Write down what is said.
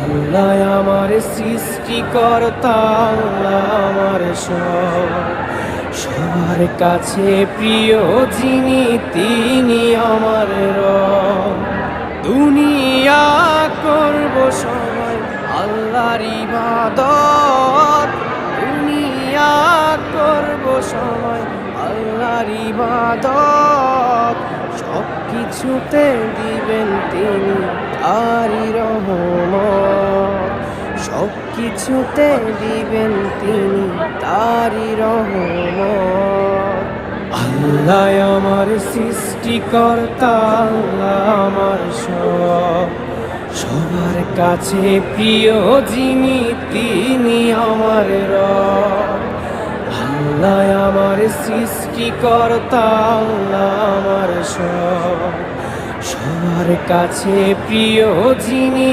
আল্লাহ আমার সৃষ্টিকর্তা, আল্লাহ আমার সবার কাছে প্রিয় যিনি, তিনি আমার রব। দুনিয়া করব সবাই আল্লাহর ইবাদত, দুনিয়া করব সবাই আল্লাহর ইবাদত। সব কিছুতে দিবেন তিনি তারই রহমত, সব কিছুতে দিবেন তিনি তারই রহমত। আল্লাহ আমার সৃষ্টিকর্তা, আল্লাহ আমার সবার কাছে প্রিয় যিনি, তিনি আমার রব। আল্লাহ আমার সৃষ্টিকর্তা, আল্লাহ আমার সবার কাছে প্রিয় যিনি।